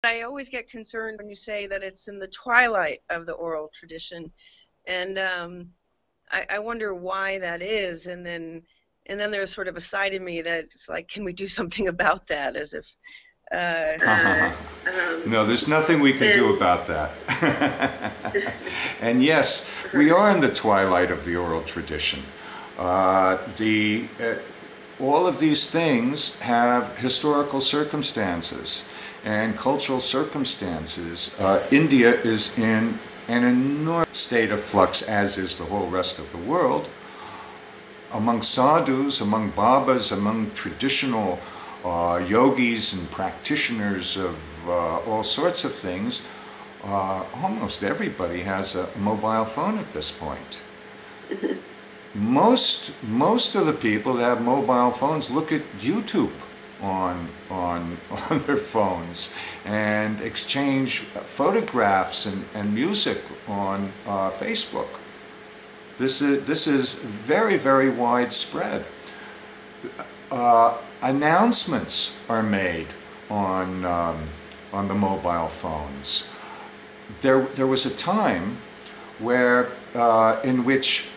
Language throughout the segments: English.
I always get concerned when you say that it's in the twilight of the oral tradition, and I wonder why that is. And then there's sort of a side of me that it's like, can we do something about that? As if, uh, No, there's nothing we can do about that. And yes, we are in the twilight of the oral tradition. All of these things have historical circumstances and cultural circumstances. India is in an enormous state of flux, as is the whole rest of the world. Among sadhus, among babas, among traditional yogis and practitioners of all sorts of things, almost everybody has a mobile phone at this point. Most of the people that have mobile phones look at YouTube on their phones and exchange photographs and music on Facebook. This is very, very widespread. Announcements are made on the mobile phones. There was a time where in which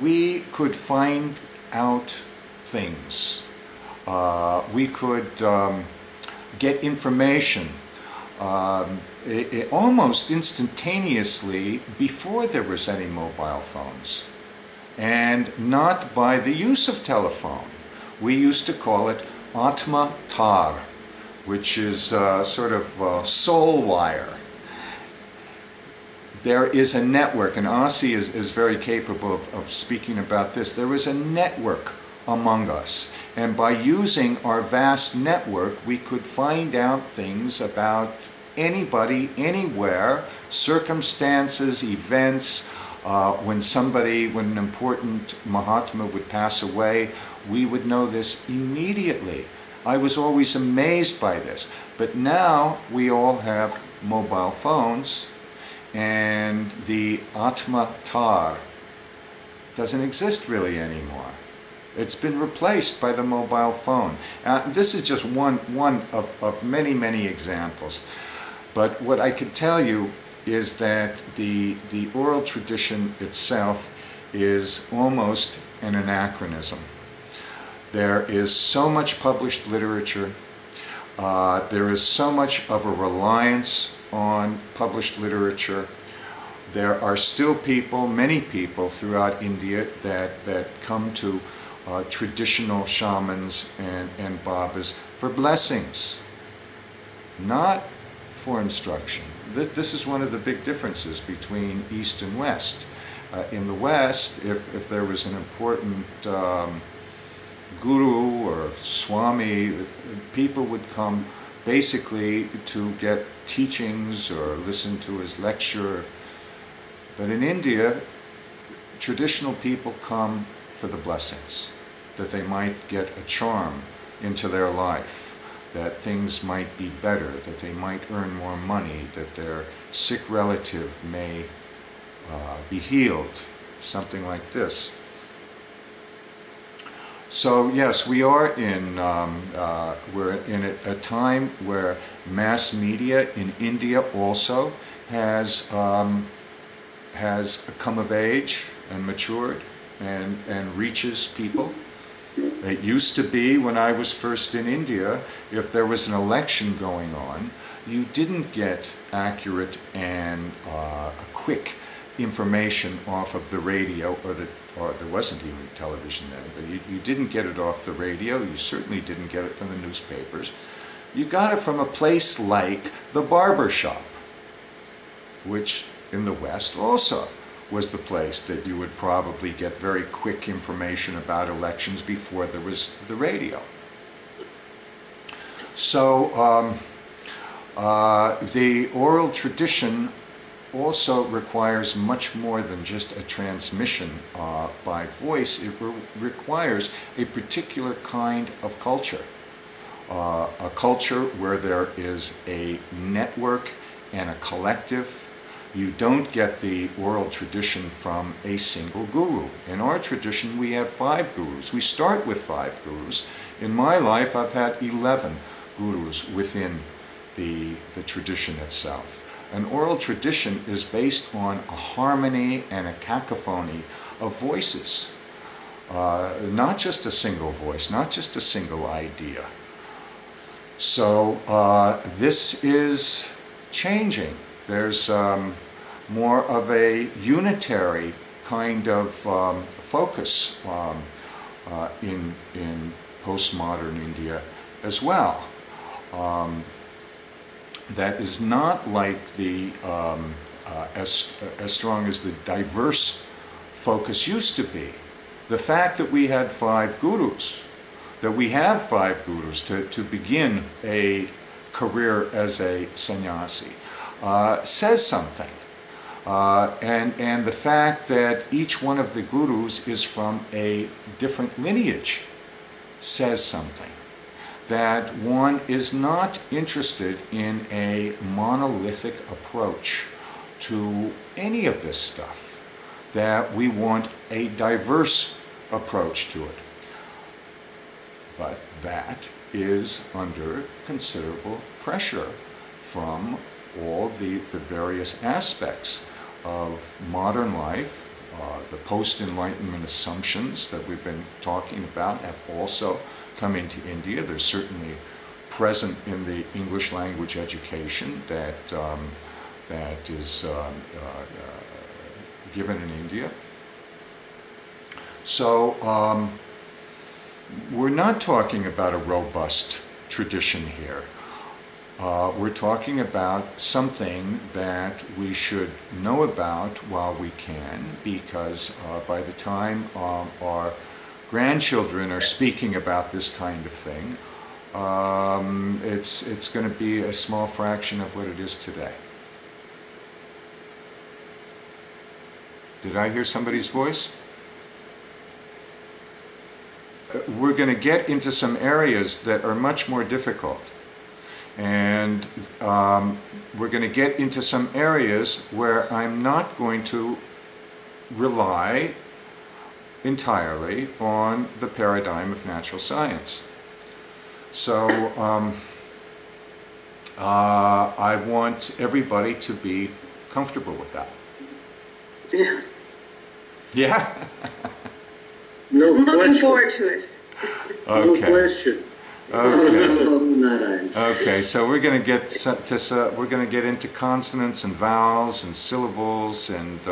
we could find out things. We could get information almost instantaneously before there was any mobile phones, and not by the use of telephone. We used to call it Atma Tar, which is sort of soul wire. There is a network, and Asi is very capable of speaking about this. There is a network among us, and by using our vast network, we could find out things about anybody, anywhere, circumstances, events. When an important Mahatma would pass away, we would know this immediately. I was always amazed by this. But now we all have mobile phones, and the Atma Tar doesn't exist really anymore. It's been replaced by the mobile phone. This is just one of many, many examples. But what I could tell you is that the oral tradition itself is almost an anachronism. There is so much published literature. There is so much of a reliance on published literature. There are still people, many people throughout India that come to traditional shamans and babas for blessings, not for instruction. This is one of the big differences between East and West. In the West, if there was an important guru or swami, people would come basically to get teachings or listen to his lecture. But in India, traditional people come for the blessings, that they might get a charm into their life, that things might be better, that they might earn more money, that their sick relative may be healed, something like this. So yes, we're in a time where mass media in India also has come of age and matured and reaches people. It used to be, when I was first in India, if there was an election going on, you didn't get accurate and quick information off of the radio, or there wasn't even television then, but you didn't get it off the radio. You certainly didn't get it from the newspapers. You got it from a place like the barber shop, which in the West also was the place that you would probably get very quick information about elections before there was the radio. So the oral tradition also requires much more than just a transmission by voice. It requires a particular kind of culture. A culture where there is a network and a collective. You don't get the oral tradition from a single guru. In our tradition, we have 5 gurus. We start with 5 gurus. In my life, I've had 11 gurus within the tradition itself. An oral tradition is based on a harmony and a cacophony of voices, not just a single voice, not just a single idea. So this is changing. There's more of a unitary kind of focus in postmodern India as well. That is not like the as strong as the diverse focus used to be. The fact that we had 5 gurus, that we have 5 gurus to begin a career as a sannyasi, says something. And the fact that each one of the gurus is from a different lineage says something. That one is not interested in a monolithic approach to any of this stuff, that we want a diverse approach to it. But that is under considerable pressure from all the various aspects of modern life. The post-Enlightenment assumptions that we've been talking about have also come into India. They're certainly present in the English language education that is given in India. So we're not talking about a robust tradition here. We're talking about something that we should know about while we can, because by the time our grandchildren are speaking about this kind of thing, it's going to be a small fraction of what it is today. Did I hear somebody's voice? We're going to get into some areas that are much more difficult. And we're going to get into some areas where I'm not going to rely entirely on the paradigm of natural science. So I want everybody to be comfortable with that. Yeah. Yeah? No I'm looking question. forward to it. No Okay. question. Okay. Okay. So we're going to get we're going to get into consonants and vowels and syllables and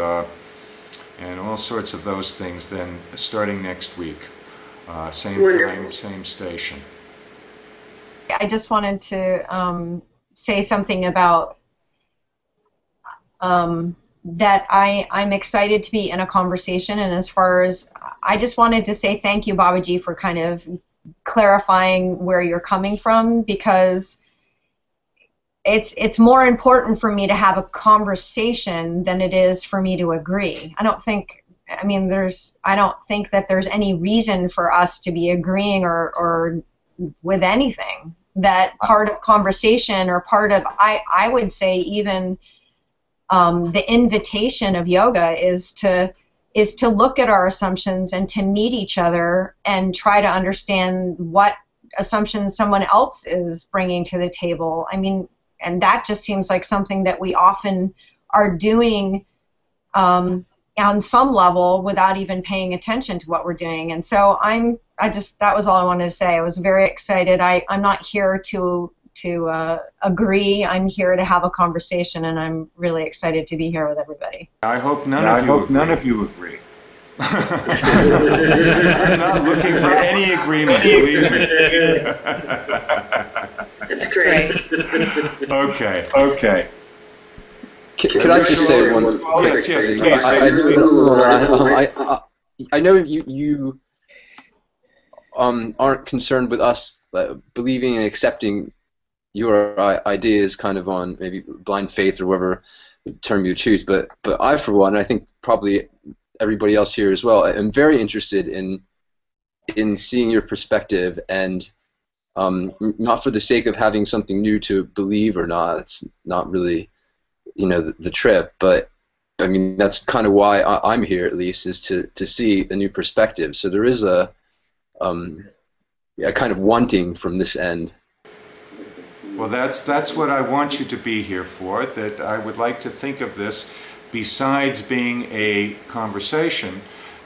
all sorts of those things. Then starting next week, same Wonderful. time, same station. I just wanted to say something about that I'm excited to be in a conversation, and as far as I just wanted to say thank you, Babaji, for kind of clarifying where you're coming from, because it's more important for me to have a conversation than it is for me to agree. I don't think that there's any reason for us to be agreeing or with anything. That part of conversation, or part of, I would say even the invitation of yoga is to look at our assumptions and to meet each other and try to understand what assumptions someone else is bringing to the table. I mean, and that just seems like something that we often are doing on some level without even paying attention to what we're doing. And so that was all I wanted to say. I was very excited. I'm not here to agree. I'm here to have a conversation, and I'm really excited to be here with everybody. I hope none of you agree. I'm not looking for any agreement, believe me. It's great. Okay. Okay. Can I just say one? Yes, yes, please. I know you aren't concerned with us believing and accepting your ideas kind of on maybe blind faith or whatever term you choose, but I, for one, I think probably everybody else here as well, am very interested in seeing your perspective, and not for the sake of having something new to believe or not. It's not really, the trip, but I mean, that's kind of why I'm here, at least, is to see a new perspective. So there is a kind of wanting from this end. Well, that's what I want you to be here for, that I would like to think of this, besides being a conversation,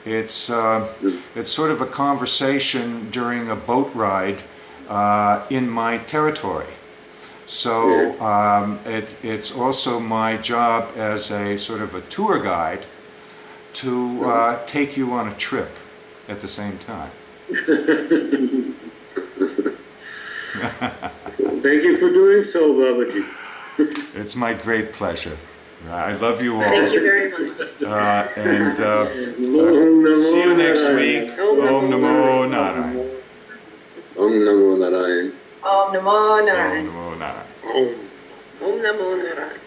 it's sort of a conversation during a boat ride in my territory. So it's also my job as a sort of a tour guide to take you on a trip at the same time. Thank you for doing so, Babaji. It's my great pleasure. I love you all. Thank you very much. And Om Namo see you next Narayana. week. Om Namo Narayana. Om Namo Narayana. Om Namo Om Narayana. Namo Narayana. Om Namo Narayana.